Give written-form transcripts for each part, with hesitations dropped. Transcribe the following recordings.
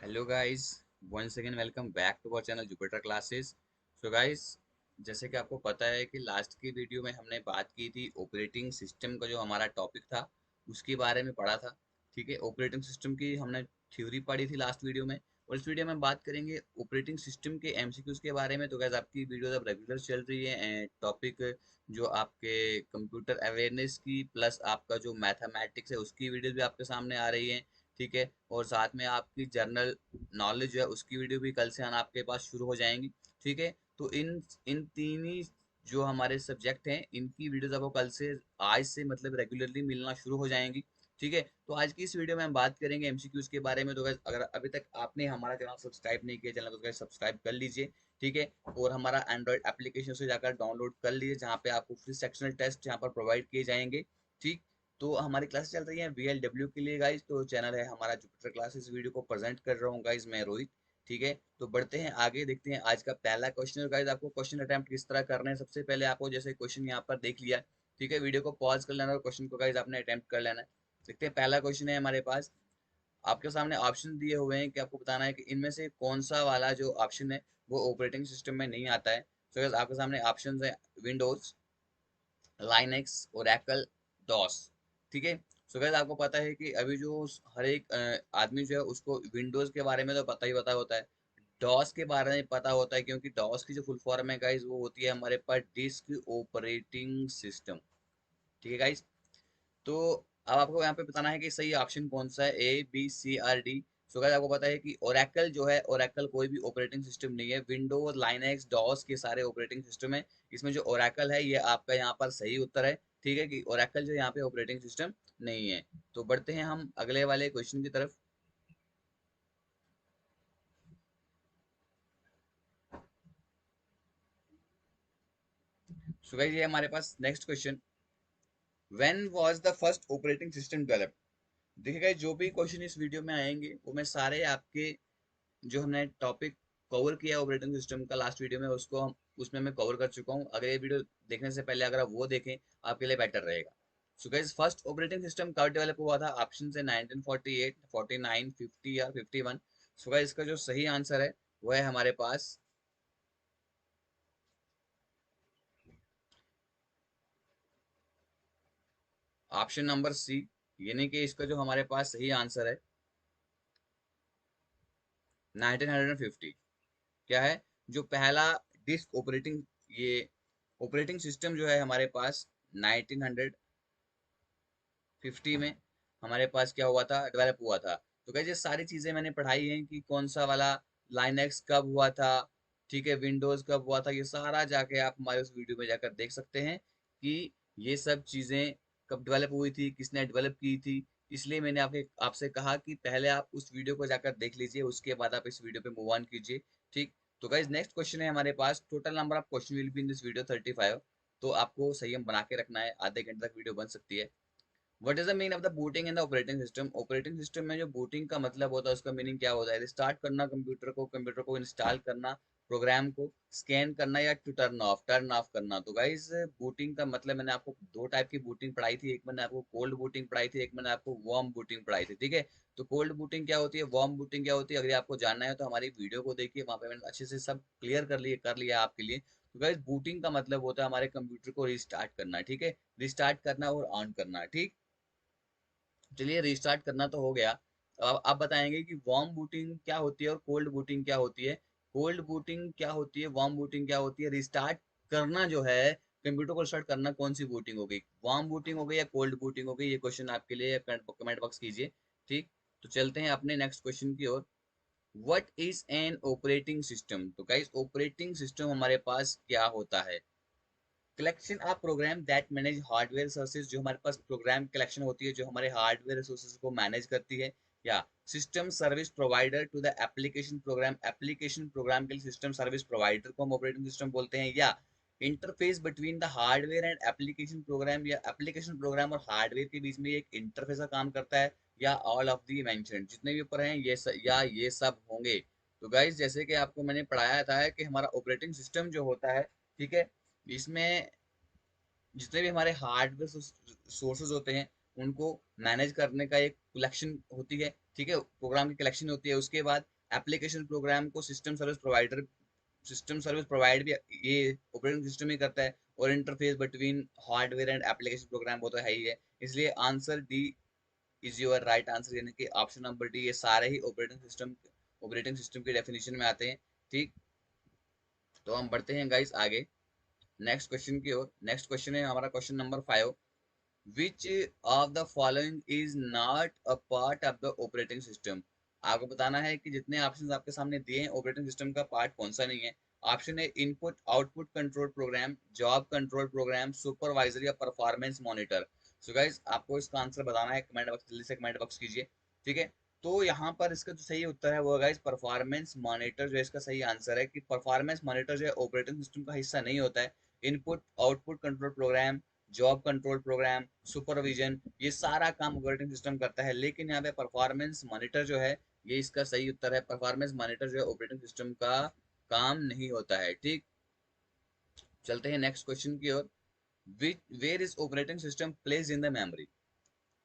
Hello guys, once again welcome back to our channel Jupiter classes. So guys, जैसे कि आपको पता है कि लास्ट की वीडियो में हमने बात की थी ऑपरेटिंग सिस्टम का जो हमारा टॉपिक था उसके बारे में पढ़ा था। ठीक है, ऑपरेटिंग सिस्टम की हमने थ्योरी पढ़ी थी लास्ट वीडियो में, और इस वीडियो में हम बात करेंगे ऑपरेटिंग सिस्टम के एमसीक्यूज के बारे में। तो गाइस, आपकी वीडियो अब रेगुलर चल रही है टॉपिक जो आपके कंप्यूटर अवेयरनेस की प्लस आपका जो मैथमेटिक्स है उसकी वीडियो भी आपके सामने आ रही है। ठीक है, और साथ में आपकी जर्नल नॉलेज है उसकी वीडियो भी कल से आना आपके पास शुरू हो जाएंगी। ठीक है, तो इन इन तीन ही जो हमारे सब्जेक्ट हैं इनकी वीडियोस आपको कल से आज से मतलब रेगुलरली मिलना शुरू हो जाएंगी। ठीक है, तो आज की इस वीडियो में हम बात करेंगे एमसीक्यूज के बारे में। तो guys, अगर अभी तक आपने हमारा चैनल सब्सक्राइब नहीं किया, चैनल को सब्सक्राइब कर लीजिए। ठीक है, और हमारा एंड्रॉइड एप्लीकेशन से जाकर डाउनलोड कर लीजिए, जहाँ पे आपको फ्री सेक्शनल टेस्ट यहाँ पर प्रोवाइड किए जाएंगे। ठीक, तो हमारी क्लास चल रही है VLW के लिए गाइज। तो चैनल है हमारा जुपिटर क्लासेस, वीडियो को प्रेजेंट कर रहा हूँ गाइज, मैं रोहित। ठीक है, तो बढ़ते हैं आगे, देखते हैं आज का पहला क्वेश्चन। गाइज, आपको क्वेश्चन अटेम्प्ट किस तरह करना है, सबसे पहले आपको जैसे क्वेश्चन यहाँ पर देख लिया। ठीक है, वीडियो को पॉज कर लेना और क्वेश्चन को गाइज आपने अटेम्प्ट कर लेना है। देखते हैं, पहला क्वेश्चन है हमारे पास। आपके सामने ऑप्शन दिए हुए हैं कि आपको बताना है कि इनमें से कौन सा वाला जो ऑप्शन है वो ऑपरेटिंग सिस्टम में नहीं आता है। तो गाइज, आपके सामने ऑप्शन है विंडोज, लाइनेक्स, ओरेकल, डॉस। ठीक है, सो गाइस आपको पता है कि अभी जो हर एक आदमी जो है उसको विंडोज के बारे में तो पता होता है। डॉस के बारे में पता होता है, क्योंकि डॉस की जो फुल फॉर्म है गाइस वो होती है हमारे पास डिस्क ऑपरेटिंग सिस्टम। ठीक है गाइस, तो अब आपको यहाँ पे बताना है कि सही ऑप्शन कौन सा है, A B C R D। So guys आपको पता है कि ओरेकल जो है, ओरेकल कोई भी ऑपरेटिंग सिस्टम नहीं है। विंडोज, लाइनेक्स, डॉस के सारे ऑपरेटिंग सिस्टम है। इसमें जो ओरेकल है ये आपका यहाँ पर सही उत्तर है। ठीक है, कि ओरेकल जो यहाँ पे ऑपरेटिंग सिस्टम नहीं है। तो बढ़ते हैं हम अगले वाले क्वेश्चन की तरफ। सो गाइस, ये हमारे पास next question, when was the first operating system developed. देखिए गाइस, जो भी क्वेश्चन इस वीडियो में आएंगे वो मैं सारे आपके जो हमने टॉपिक कवर किया ऑपरेटिंग सिस्टम का लास्ट वीडियो में उसको हम उसमें मैं कवर कर चुका हूँ। अगर ये वीडियो देखने से पहले अगर आप वो देखें आपके लिए बेटर रहेगा। So guys, first operating system कब डेवलप हुआ था? ऑप्शन है 1948, 49, 50 या 51। सो गाइस, इसका जो सही आंसर है वो है हमारे पास ऑप्शन नंबर सी, यानी कि इसका जो हमारे पास सही आंसर है 1950। क्या है जो पहला डिस्क ऑपरेटिंग, ये ऑपरेटिंग सिस्टम जो है हमारे पास 1950 में हमारे पास क्या हुआ था, डेवलप हुआ था। तो कैसे सारी चीजें मैंने पढ़ाई हैं कि कौन सा वाला लाइनेक्स कब हुआ था, ठीक है, विंडोज कब हुआ था, ये सारा जाके आप हमारे उस वीडियो में जाकर देख सकते हैं कि ये सब चीजें कब डेवलप हुई थी, किसने डेवलप की थी। इसलिए मैंने आपके आपसे कहा कि पहले आप उस वीडियो को जाकर देख लीजिए, उसके बाद आप इस वीडियो पे मूव ऑन कीजिए। ठीक, तो गाइज नेक्स्ट क्वेश्चन है हमारे पास, total number of question will be in this video 35। तो आपको संयम बना के रखना है, आधे घंटे तक वीडियो बन सकती है। What is the mean of the booting in the operating system? Operating system में जो बूटिंग का मतलब होता है उसका मीनिंग क्या होता है? स्टार्ट करना कंप्यूटर को इंस्टॉल करना, प्रोग्राम को स्कैन करना, या टू टर्न ऑफ करना। तो गाइज, बूटिंग का मतलब मैंने आपको दो टाइप की बूटिंग पढ़ाई थी, एक मैंने आपको कोल्ड बूटिंग पढ़ाई थी, एक मैंने आपको वार्म बूटिंग पढ़ाई थी। ठीक है, तो कोल्ड बूटिंग क्या होती है, वार्म बूटिंग क्या होती है, अगर आपको जानना है तो हमारी वीडियो को देखिए, वहां पे मैंने अच्छे से सब क्लियर कर लिया आपके लिए। तो गाइज, बूटिंग का मतलब होता है हमारे कंप्यूटर को रिस्टार्ट करना। ठीक है, रिस्टार्ट करना और ऑन करना। ठीक, चलिए रिस्टार्ट करना तो हो गया। अब आप बताएंगे कि वार्म बूटिंग क्या होती है और कोल्ड बूटिंग क्या होती है। कोल्ड बूटिंग क्या होती है, वार्म बूटिंग क्या होती है, रिस्टार्ट करना जो है कंप्यूटर को स्टार्ट करना, कौन सी बूटिंग हो गई, वार्म बूटिंग हो गई या कोल्ड बूटिंग हो गई? ये क्वेश्चन आपके लिए कमेंट बॉक्स कीजिए। ठीक, तो चलते हैं अपने नेक्स्ट क्वेश्चन की ओर। What is an operating system? तो गाइस, ऑपरेटिंग सिस्टम हमारे पास क्या होता है? Collection of program that manage hardware resources, जो हमारे पास प्रोग्राम कलेक्शन होती है जो हमारे हार्डवेयर रिसोर्सेज को मैनेज करती है। या system service provider to the application program, application program के लिए सिस्टम सर्विस प्रोवाइडर को हम ऑपरेटिंग सिस्टम बोलते हैं। या interface between the hardware and application program, या एप्लीकेशन प्रोग्राम और हार्डवेयर के बीच में एक इंटरफेस का काम करता है। या ऑल ऑफ दी मेंशन्ड, जितने भी ऊपर हैं या ये सब होंगे। तो गाइज, जैसे कि आपको मैंने पढ़ाया था कि हमारा ऑपरेटिंग सिस्टम जो होता है, ठीक है, इसमें जितने भी हमारे हार्डवेयर सोर्सेज होते हैं उनको मैनेज करने का एक कलेक्शन होती है। ठीक है, प्रोग्राम की कलेक्शन होती है। उसके बाद एप्लीकेशन प्रोग्राम को system service provider, system service provide भी ये ऑपरेटिंग सिस्टम ही करता है। और interface between hardware and application program वो तो है ही है। इसलिए answer D is your right answer, यानी कि ऑप्शन नंबर डी, ये सारे ही ऑपरेटिंग सिस्टम की डेफिनेशन में आते हैं। ठीक, तो हम बढ़ते हैं गाइस आगे नेक्स्ट क्वेश्चन की ओर। नेक्स्ट क्वेश्चन है हमारा question number 5। Which of the following is not a part of the operating system. आपको बताना है कि जितने ऑप्शंस आपके सामने दिए हैं ऑपरेटिंग सिस्टम का पार्ट कौन सा नहीं है। ऑप्शन है input output control program, job control program, supervisor या परफॉर्मेंस मॉनिटर। सो गाइस आपको इसका आंसर बताना है, कमेंट बॉक्स जल्दी से कमेंट बॉक्स कीजिए। ठीक है, तो यहाँ पर इसका जो सही उत्तर है वो है गाइस परफॉर्मेंस मॉनिटर, जो इसका सही आंसर है कि परफॉर्मेंस मॉनिटर जो है ऑपरेटिंग सिस्टम का हिस्सा नहीं होता है। Input output control program, job control program, supervision, ये सारा काम ऑपरेटिंग सिस्टम करता है। लेकिन यहाँ पे परफॉर्मेंस मॉनिटर जो है ये इसका सही उत्तर है। परफॉर्मेंस मॉनिटर जो है ऑपरेटिंग सिस्टम का काम नहीं होता है। ठीक, चलते हैं नेक्स्ट क्वेश्चन की ओर। Where is operating system place in the memory.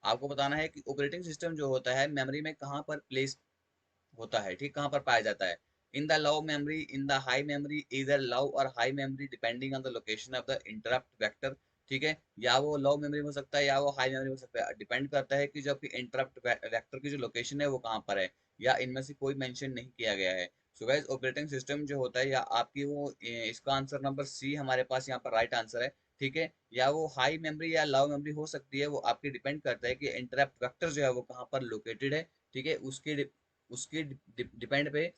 आपको बताना है कि ऑपरेटिंग सिस्टम जो होता है मेमोरी में कहाँ पर प्लेस होता है। ठीक, कहाँ पर पाया जाता है। In the low memory, in the high memory, इधर लो और high memory depending on the location of the interrupt vector. ठीक है, या वो लो मेमोरी हो सकता है या वो हाई मेमोरी हो सकता है, डिपेंड करता है कि जो आपकी इंटरप्ट वेक्टर की जो लोकेशन है वो कहाँ पर है, या इनमें से कोई मेंशन नहीं किया गया है। सो गाइस ऑपरेटिंग सिस्टम जो होता है या आपकी वो इसका आंसर नंबर सी हमारे पास यहाँ पर राइट आंसर है। ठीक है, या वो हाई मेमोरी या लो मेमोरी हो सकती है, वो आपकी डिपेंड करता है कि इंटरप्ट वेक्टर जो है वो कहाँ पर लोकेटेड है। ठीक है, उसके उसके डिपेंड पे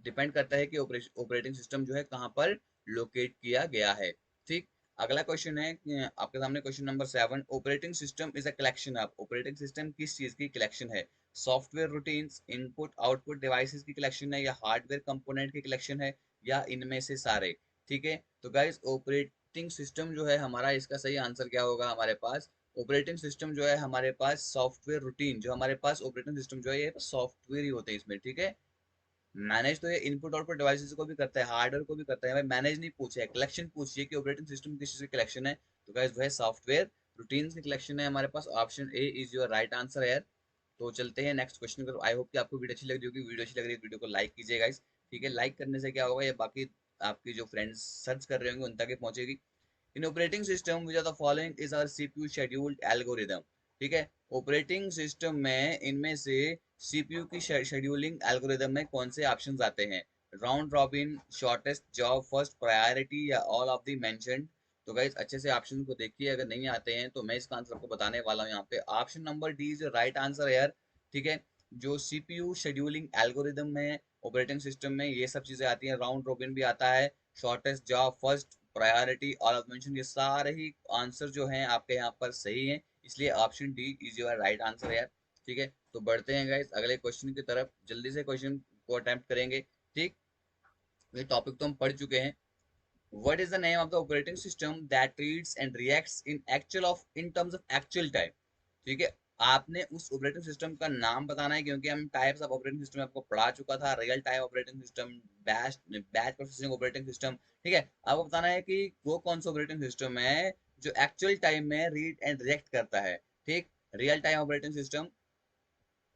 डिपेंड करता है कि ऑपरेटिंग सिस्टम जो है कहाँ पर लोकेट किया गया है। ठीक, अगला क्वेश्चन है आपके सामने question number 7। Operating system is a collection of, operating system किस चीज की कलेक्शन है। Software routines, input output devices की कलेक्शन है, या हार्डवेयर कंपोनेंट की कलेक्शन है, या इनमें से सारे। ठीक है, तो गाइस ऑपरेटिंग सिस्टम जो है हमारा, इसका सही आंसर क्या होगा हमारे पास। ऑपरेटिंग सिस्टम जो है हमारे पास सॉफ्टवेयर रूटीन, जो हमारे पास ऑपरेटिंग सिस्टम जो है ये सॉफ्टवेयर ही होते हैं इसमें। ठीक है, मैनेज तो ये इनपुट आउटपुट डिवाइसेस को भी करता है, हार्डवेयर को भी करता है। भाई मैनेज नहीं पूछे, कलेक्शन पूछिए कि ऑपरेटिंग सिस्टम किस चीज की कलेक्शन है, तो गाइस वो है सॉफ्टवेयर रूटीन्स की कलेक्शन है हमारे पास। Option A is your right answer है। तो चलते हैं नेक्स्ट क्वेश्चन पर। आई होप कि आपको वीडियो अच्छी लग रही होगी। वीडियो अच्छी लग रही है वीडियो को लाइक कीजिए गाइस। ठीक है, लाइक करने से क्या होगा, ये बाकी आपकी जो फ्रेंड्स सर्च कर रहे होंगे उन तक ये पहुंचेगी। In operating system which are the following is our CPU scheduled algorithm. ठीक है, ऑपरेटिंग सिस्टम में इनमें से सीपीयू की शेड्यूलिंग एल्गोरिदम में कौन से ऑप्शंस आते हैं। Round robin, shortest job first priority, या ऑल ऑफ द मेंशन्ड। तो गाइस अच्छे से ऑप्शन को देखिए, अगर नहीं आते हैं तो मैं इसका आंसर आपको बताने वाला हूँ यहाँ पे। Option number D is right answer यार। ठीक है, जो सीपीयू शेड्यूलिंग एल्गोरिदम में ऑपरेटिंग सिस्टम में ये सब चीजें आती हैं। राउंड रॉबिन भी आता है, shortest job first priority, all of mention, ये सारे ही आंसर जो हैं आपके यहाँ पर सही हैं। इसलिए option D is your right answer यार। ठीक है, तो बढ़ते हैं गाइस अगले क्वेश्चन की तरफ, जल्दी से क्वेश्चन को अटेम्प्ट करेंगे। ठीक, ये टॉपिक तो हम पढ़ चुके हैं। What is the name of the operating system that reads and reacts in terms of actual time। ठीक है, आपने उस ऑपरेटिंग सिस्टम का नाम बताना है, क्योंकि हम टाइप्स ऑफ ऑपरेटिंग सिस्टम आपको पढ़ा चुका था। Real time operating system, batch batch processing operating system. ठीक है, आपको बताना है कि वो कौन सा ऑपरेटिंग सिस्टम है जो एक्चुअल टाइम में रीड एंड रिएक्ट करता है। ठीक, real time operating system,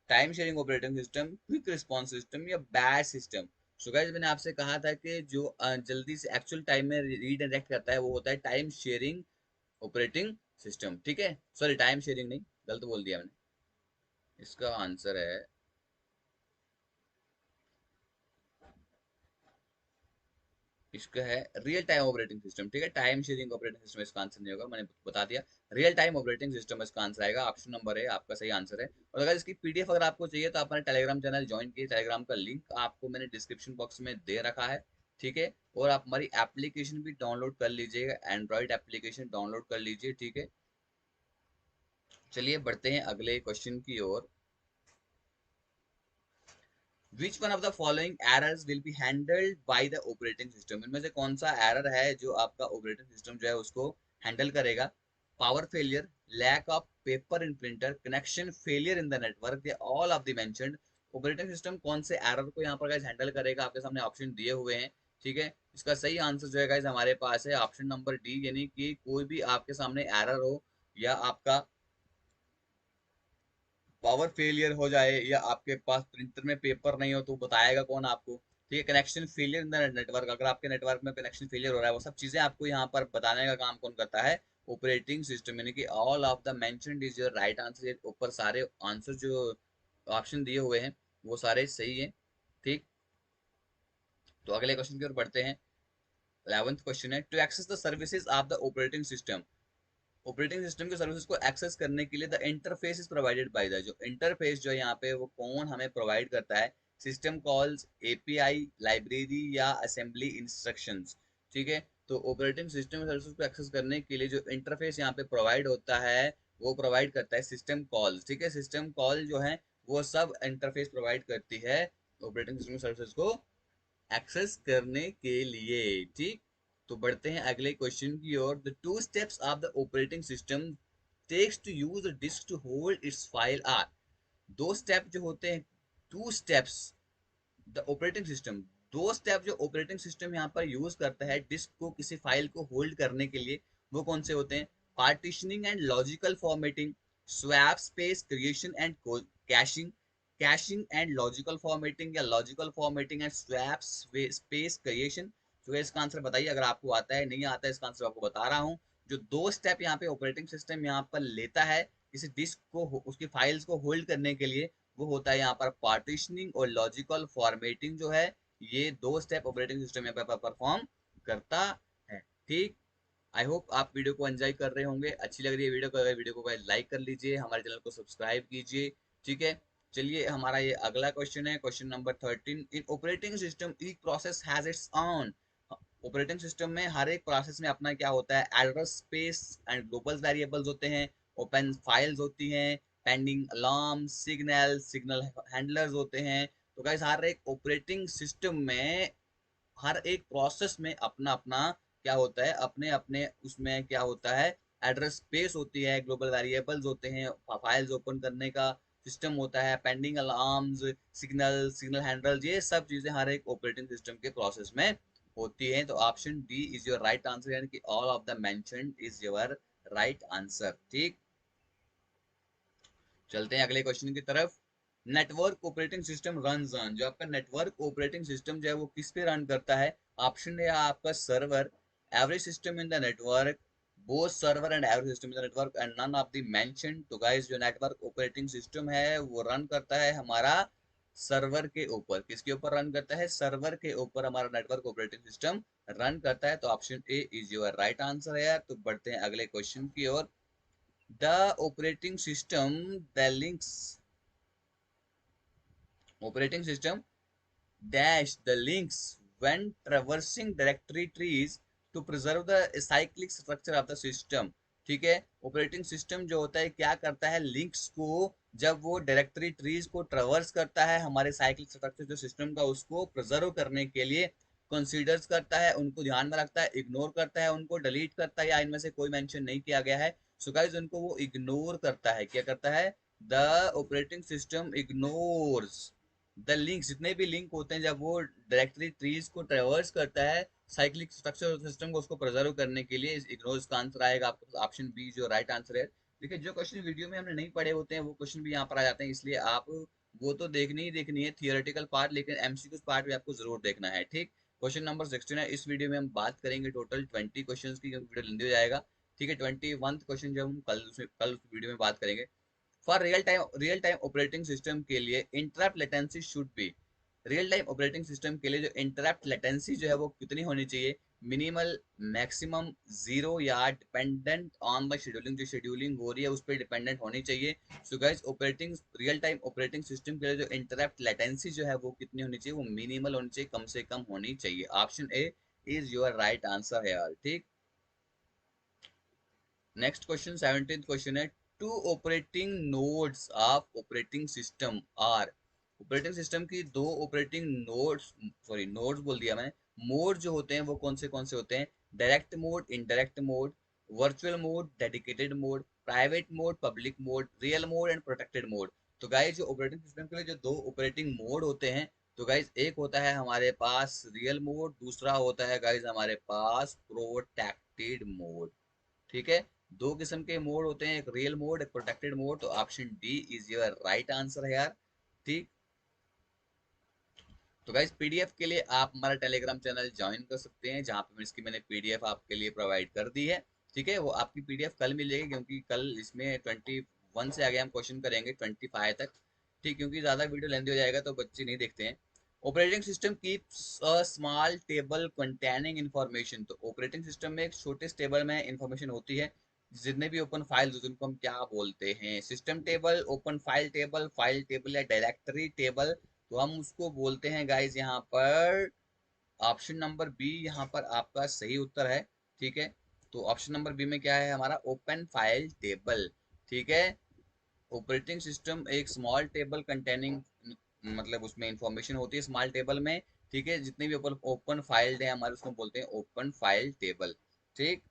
time sharing operating system, quick response system, या बैच सिस्टम। सो गाइस मैंने आपसे कहा था कि जो जल्दी से एक्चुअल टाइम में रीड एंड राइट करता है वो होता है टाइम शेयरिंग ऑपरेटिंग सिस्टम। ठीक है, सॉरी टाइम शेयरिंग नहीं, गलत बोल दिया मैंने। इसका आंसर है, इसका है रियल टाइम ऑपरेटिंग सिस्टम। ठीक है, टाइम शेयरिंग ऑपरेटिंग सिस्टम इसका आंसर नहीं होगा, मैंने बता दिया। रियल टाइम ऑपरेटिंग सिस्टम इसका आंसर आएगा। ऑप्शन नंबर है आपका सही आंसर है। और अगर इसकी पीडीएफ अगर आपको चाहिए तो आप हमारे टेलीग्राम चैनल ज्वाइन कीजिए। टेलीग्राम का लिंक आपको मैंने डिस्क्रिप्शन बॉक्स में दे रखा है। ठीक है, और आप हमारी एप्लीकेशन भी डाउनलोड कर लीजिएगा, एंड्रॉइड एप्लीकेशन डाउनलोड कर लीजिए। ठीक है, चलिए बढ़ते हैं अगले क्वेश्चन की ओर। Which one of the following errors will be handled by the operating system. इनमें से कौन सा एरर है जो आपका ऑपरेटिंग सिस्टम जो है उसको हैंडल करेगा। Power failure, lack of paper in printer, connection failure in the network, या all of the mentioned. Operating system कौन से एरर को यहाँ पर गाइस हैंडल करेगा, आपके सामने ऑप्शन दिए हुए हैं। ठीक है, इसका सही आंसर जो है गाइस हमारे पास है ऑप्शन नंबर डी, यानी कि कोई भी आपके सामने एरर हो या आपका पावर फेलियर हो जाए या आपके पास प्रिंटर में पेपर नहीं हो तो बताएगा कौन आपको। ठीक है, connection failure in the network, अगर आपके नेटवर्क में कनेक्शन फेलियर हो रहा है, वो सब चीजें आपको यहाँ पर बताने का काम कौन करता है, ऑपरेटिंग सिस्टम। यानी कि all of the mentioned is your right answer. ऊपर सारे आंसर जो ऑप्शन दिए हुए हैं वो सारे सही हैं। ठीक, तो अगले क्वेश्चन की ओर बढ़ते हैं। 11th क्वेश्चन है, to access the services of the operating system. Operating system के सर्विसेज को एक्सेस करने के लिए the interface is provided by the, जो इंटरफेस जो है यहाँ पे वो कौन हमें प्रोवाइड करता है, सिस्टम कॉल्स, एपीआई, लाइब्रेरी या असेंबली इंस्ट्रक्शंस। ठीक है, तो ऑपरेटिंग सिस्टम सर्विसेज को एक्सेस करने के लिए जो इंटरफेस यहाँ पे प्रोवाइड होता है वो प्रोवाइड करता है सिस्टम कॉल। ठीक है, सिस्टम कॉल जो है वो सब इंटरफेस प्रोवाइड करती है ऑपरेटिंग सिस्टम सर्विसेज को एक्सेस करने के लिए। ठीक, तो बढ़ते हैं अगले क्वेश्चन की ओर। The two steps of the operating system takes to use the disk to hold its file are. दो स्टेप जो होते हैं, two steps the operating system, दो स्टेप जो ऑपरेटिंग सिस्टम यहाँ पर यूज करता है डिस्क को, किसी फाइल को होल्ड करने के लिए, वो कौन से होते हैं, partitioning and logical formatting, swap space creation and caching, caching and logical formatting, या logical formatting and swap space creation. तो इसका आंसर बताइए, अगर आपको आता है, नहीं आता है इसका आंसर आपको बता रहा हूँ। जो दो स्टेप यहाँ पे ऑपरेटिंग सिस्टम यहाँ पर लेता है किसी डिस्क को, उसकी फाइल्स को होल्ड करने के लिए, वो होता है यहाँ पर पार्टीशनिंग और लॉजिकल फॉर्मेटिंग जो है, ये दो स्टेप ऑपरेटिंग सिस्टम यहाँ पर परफॉर्म करता है। ठीक, आई होप आप वीडियो को एंजॉय कर रहे होंगे, अच्छी लग रही है वीडियो को, अगर वीडियो को लाइक कर लीजिए, हमारे चैनल को सब्सक्राइब कीजिए। ठीक है, चलिए हमारा ये अगला क्वेश्चन है, question number 13। In operating system each process has its own, operating system में हर एक प्रोसेस में अपना क्या होता है, address space and global variables होते हैं, ओपन फाइल्स होती हैं, pending alarm, signal, signal handlers होते हैं। तो गाइस हर एक ऑपरेटिंग सिस्टम में, हर एक प्रोसेस में अपना अपना क्या होता है, अपने अपने उसमें क्या होता है, एड्रेस स्पेस होती है, ग्लोबल वेरिएबल्स होते हैं, फाइल्स ओपन करने का सिस्टम होता है, pending alarms, signal, signal handles, ये सब चीजें हर एक ऑपरेटिंग सिस्टम के प्रोसेस में होती हैं। तो option D is your right answer, यानी कि all of the mentioned is your right answer. ठीक, चलते हैं अगले क्वेश्चन की तरफ। Network operating system run on, जो आपका नेटवर्क ऑपरेटिंग सिस्टम जो है वो किस पे रन करता है, ऑप्शन है आपका server, every system in the network, both server and every system in the network and none of the mentioned. तो गाइस जो नेटवर्क ऑपरेटिंग सिस्टम है वो रन करता है हमारा सर्वर के ऊपर। किसके ऊपर रन करता है, सर्वर के ऊपर हमारा नेटवर्क ऑपरेटिंग सिस्टम रन करता है। तो option A is your right answer है। तो बढ़ते हैं अगले क्वेश्चन की ओर। The operating system that links, operating system dash the links when traversing directory trees to preserve the cyclic structure of the system। ठीक है, ऑपरेटिंग सिस्टम जो होता है क्या करता है, लिंक्स को जब वो डायरेक्टरी ट्रीज को ट्रेवर्स करता है, हमारे साइक्लिक स्ट्रक्चर जो सिस्टम का, उसको प्रिजर्व करने के लिए कंसीडर्स करता है, उनको ध्यान में रखता है, इग्नोर करता है, उनको डिलीट करता है, या इनमें से कोई मेंशन नहीं किया गया है, सो गाइस उनको वो इग्नोर करता है। क्या करता है, the operating system ignores the link, जितने भी लिंक होते हैं जब वो डायरेक्टरी ट्रीज को ट्रेवर्स करता है, साइक्लिक स्ट्रक्चर सिस्टम को, उसको प्रिजर्व करने के लिए इग्नोर का आंसर आएगा आपका ऑप्शन बी जो राइट आंसर है। देखिए जो क्वेश्चन वीडियो में हमने नहीं पढ़े होते हैं वो क्वेश्चन भी यहाँ पर आ जाते हैं, इसलिए आप वो तो देखनी ही देखनी है थियोरेटिकल पार्ट, लेकिन एमसीक्यू पार्ट भी आपको जरूर देखना है। ठीक, क्वेश्चन नंबर 16 है, इस वीडियो में हम बात करेंगे टोटल 20 क्वेश्चन की, वीडियो लेंदी हो जाएगा। ठीक है, 21 क्वेश्चन जब हम कल उस वीडियो में बात करेंगे। For real time operating system के लिए interrupt latency should be, real time operating system के लिए जो इंटरप्ट लेटेंसी जो है वो कितनी होनी चाहिए, मिनिमल, मैक्सिमम, जीरो, या डिपेंडेंट ऑन द शेड्यूलिंग, जो शेड्यूलिंग हो रही है उस पर डिपेंडेंट होनी चाहिए। So guys operating, real time operating system के लिए जो इंटरप्ट लेटेंसी जो है वो कितनी होनी चाहिए, वो मिनिमल होनी चाहिए, कम से कम होनी चाहिए। Option A is your right answer है यार। ठीक, नेक्स्ट क्वेश्चन 17th क्वेश्चन है, two operating modes of operating system are, operating system की दो ऑपरेटिंग नोड्स, सॉरी नोड्स बोल दिया मैंने, मोड जो होते हैं वो कौन से होते हैं, direct mode, indirect mode, virtual mode, dedicated mode, private mode, public mode, real mode and protected mode. तो गाइस जो ऑपरेटिंग सिस्टम के लिए जो दो ऑपरेटिंग मोड होते हैं, तो गाइस एक होता है हमारे पास रियल मोड, दूसरा होता है गाइस हमारे पास प्रोटेक्टेड मोड। ठीक है, दो किस्म के मोड होते हैं, एक रियल मोड, एक प्रोटेक्टेड मोड। तो option D is your right answer है यार। ठीक। तो गाइज पीडीएफ के लिए आप हमारा टेलीग्राम चैनल ज्वाइन कर सकते हैं, जहाँ पे इसकी मैंने पीडीएफ आपके लिए प्रोवाइड कर दी है। ठीक है, वो आपकी पीडीएफ कल मिलेगी, क्योंकि कल इसमें 21 से आगे हम क्वेश्चन करेंगे 25 तक। ठीक, क्योंकि ज्यादा वीडियो लेंदी हो जाएगा तो बच्चे नहीं देखते हैं। Operating system keeps a small table containing information. तो ऑपरेटिंग सिस्टम में एक छोटे टेबल में इंफॉर्मेशन होती है। जितने भी ओपन फाइल्स उनको हम क्या बोलते हैं? System table, open file table या डायरेक्टरी टेबल। तो हम उसको बोलते हैं गाइज यहाँ पर ऑप्शन नंबर बी यहाँ पर आपका सही उत्तर है। ठीक है, तो ऑप्शन नंबर बी में क्या है हमारा? Open file table. ठीक है, ऑपरेटिंग सिस्टम एक स्मॉल टेबल कंटेनिंग, मतलब उसमें इंफॉर्मेशन होती है स्मॉल टेबल में। ठीक है, जितने भी ओपन फाइल है हमारे उसको बोलते हैं ओपन फाइल टेबल। ठीक।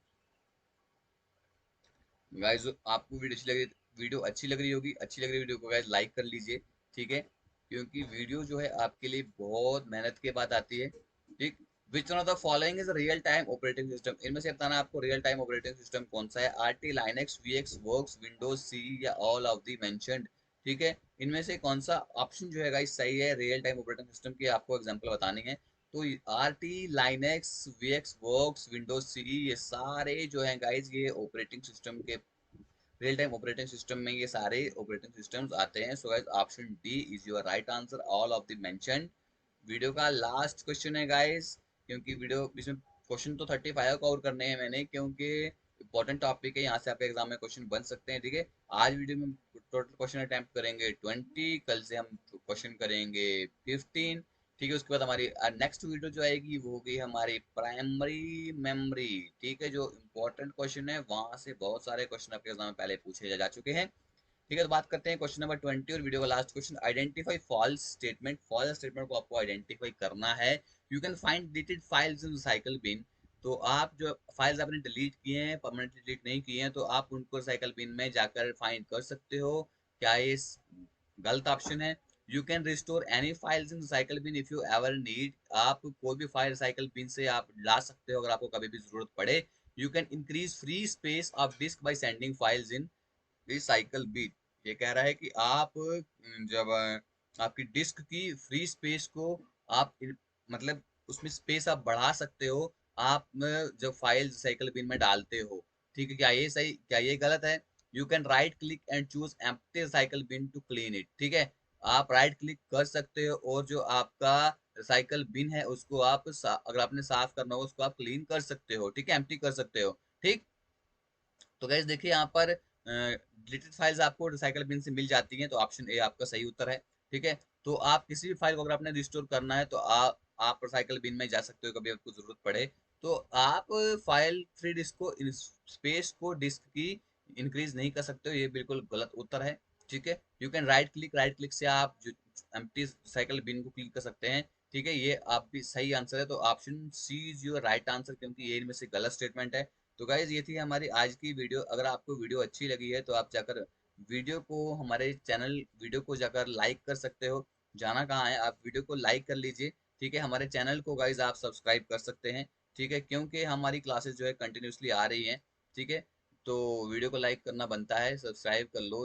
गाइज आपको वीडियो अच्छी लग रही होगी, अच्छी लग रही वीडियो को गाइज लाइक कर लीजिए। ठीक है, क्योंकि वीडियो जो है आपके लिए बहुत मेहनत के बाद आती है। ठीक। विच one of the following is real time operating system? इनमें से बताना आपको रियल टाइम ऑपरेटिंग सिस्टम कौन सा है? RT, Linux, VxWorks, Windows CE, या ऑल ऑफ दी मेंशन्ड? ठीक है, इनमें से कौन सा ऑप्शन जो है गाइज सही है रियल टाइम ऑपरेटिंग सिस्टम की? आपको एग्जांपल बतानी है। तो R T, Linux, VxWorks, Windows CE, ये सारे जो है गाइज ये ऑपरेटिंग सिस्टम के रियल टाइम ऑपरेटिंग सिस्टम में ये सारे ऑपरेटिंग सिस्टम्स आते हैं। So guys option D is your right answer, all of the mentioned. Video का लास्ट क्वेश्चन है गाइस, क्योंकि वीडियो इसमें क्वेश्चन तो 35 कवर करने हैं मैंने, क्योंकि इंपॉर्टेंट टॉपिक है, यहाँ से आपके एग्जाम में क्वेश्चन बन सकते हैं। ठीक है, आज वीडियो में टोटल क्वेश्चन अटेम्प्ट करेंगे 20, कल से हम क्वेश्चन करेंगे 15। ठीक है, उसके बाद हमारी नेक्स्ट वीडियो जो आएगी वो होगी हमारी प्राइमरी मेमोरी। ठीक है, जो इंपॉर्टेंट क्वेश्चन है वहां से बहुत सारे क्वेश्चन आपके एग्जाम में पहले पूछे जा चुके हैं। ठीक है, तो बात करते हैं क्वेश्चन नंबर 20 और वीडियो का last question. Identify false statement. False statement को आपको आइडेंटिफाई करना है। You can find deleted files in recycle bin. तो आप जो फाइल्स आपने डिलीट किए हैं, परमानेंटली डिलीट नहीं किए हैं, तो आप उनको रिसाइकल बिन में जाकर फाइंड कर सकते हो। क्या ये गलत ऑप्शन है? You can restore any files in recycle bin if you ever need. आप कोई भी फाइल रिसाइकल बिन से आप ला सकते हो अगर आपको कभी भी जरूरत पड़े। You can increase free space of disk by sending files in recycle bin. ये कह रहा है कि आप जब आपकी डिस्क की फ्री स्पेस को आप मतलब उसमें स्पेस आप बढ़ा सकते हो, आप जब फाइल रिसाइकल बिन में डालते हो। ठीक है, क्या ये सही, क्या ये गलत है? You can right click and choose empty recycle bin to clean it. ठीक है, आप राइट क्लिक कर सकते हो और जो आपका रिसाइकल बिन है उसको आप अगर आपने साफ करना हो उसको आप क्लीन कर सकते हो। ठीक है, एम्प्टी कर सकते हो। ठीक। तो गैस देखिए यहाँ पर डिलीटेड फाइल्स आपको रिसाइकल बिन से मिल जाती हैं, तो ऑप्शन ए आपका सही उत्तर है। ठीक है, तो आप किसी भी फाइल को अगर आपने रिस्टोर करना है तो आप रिसाइकल बिन में जा सकते हो कभी आपको जरूरत पड़े। तो आप फाइल फ्री डिस्क को, स्पेस को डिस्क की इंक्रीज नहीं कर सकते हो, ये बिल्कुल गलत उत्तर है। ठीक है, यू कैन राइट क्लिक से आप एम्प्टी रिसाइकल बिन को क्लिक कर सकते हैं। ठीक है, ये आप भी सही आंसर है, तो option C is your right answer, क्योंकि ये इनमें से गलत स्टेटमेंट है। तो गाइज ये थी हमारी आज की वीडियो। अगर आपको वीडियो अच्छी लगी है तो आप जाकर वीडियो को, हमारे चैनल वीडियो को जाकर लाइक कर सकते हो। जाना कहाँ है, आप वीडियो को लाइक कर लीजिए। ठीक है, हमारे चैनल को गाइज आप सब्सक्राइब कर सकते हैं। ठीक है, क्योंकि हमारी क्लासेस जो है कंटिन्यूसली आ रही हैं। ठीक है, तो वीडियो को लाइक करना बनता है, सब्सक्राइब कर लो,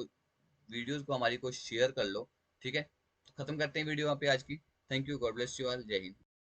वीडियोस को हमारी को शेयर कर लो। ठीक है, तो खत्म करते हैं वीडियो यहाँ पे आज की। Thank you, God bless you all, जय हिंद।